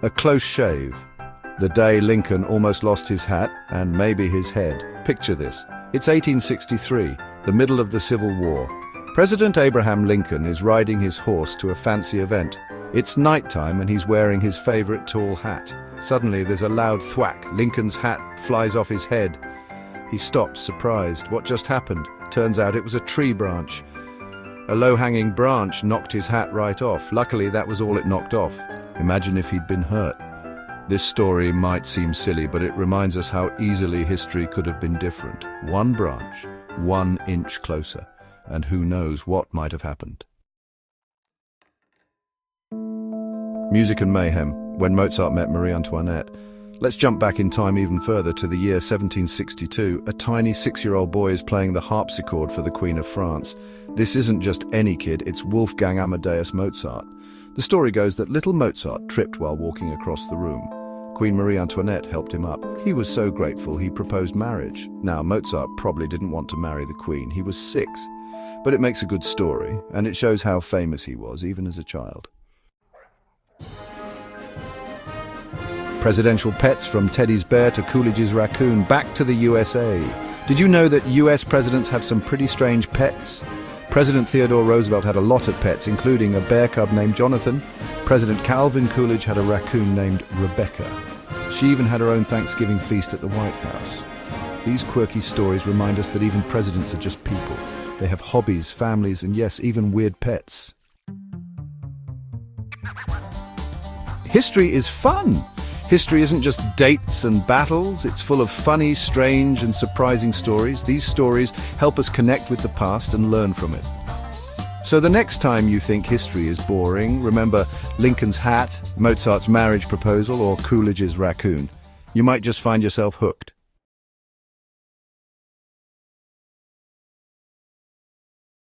A close shave. The day Lincoln almost lost his hat, and maybe his head. Picture this. It's 1863, the middle of the Civil War. President Abraham Lincoln is riding his horse to a fancy event. It's nighttime and he's wearing his favorite tall hat. Suddenly there's a loud thwack. Lincoln's hat flies off his head. He stops, surprised. What just happened? Turns out it was a tree branch. A low-hanging branch knocked his hat right off. Luckily, that was all it knocked off. Imagine if he'd been hurt. This story might seem silly, but it reminds us how easily history could have been different. One branch, 1 inch closer, and who knows what might have happened. Music and mayhem, when Mozart met Marie Antoinette. Let's jump back in time even further to the year 1762. A tiny 6-year-old boy is playing the harpsichord for the Queen of France. This isn't just any kid, it's Wolfgang Amadeus Mozart. The story goes that little Mozart tripped while walking across the room. Queen Marie Antoinette helped him up. He was so grateful he proposed marriage. Now, Mozart probably didn't want to marry the Queen. He was 6. But it makes a good story, and it shows how famous he was, even as a child. Presidential pets, from Teddy's bear to Coolidge's raccoon, back to the USA. Did you know that US presidents have some pretty strange pets? President Theodore Roosevelt had a lot of pets, including a bear cub named Jonathan. President Calvin Coolidge had a raccoon named Rebecca. She even had her own Thanksgiving feast at the White House. These quirky stories remind us that even presidents are just people. They have hobbies, families, and yes, even weird pets. History is fun! History isn't just dates and battles, it's full of funny, strange, and surprising stories. These stories help us connect with the past and learn from it. So the next time you think history is boring, remember Lincoln's hat, Mozart's marriage proposal, or Coolidge's raccoon. You might just find yourself hooked.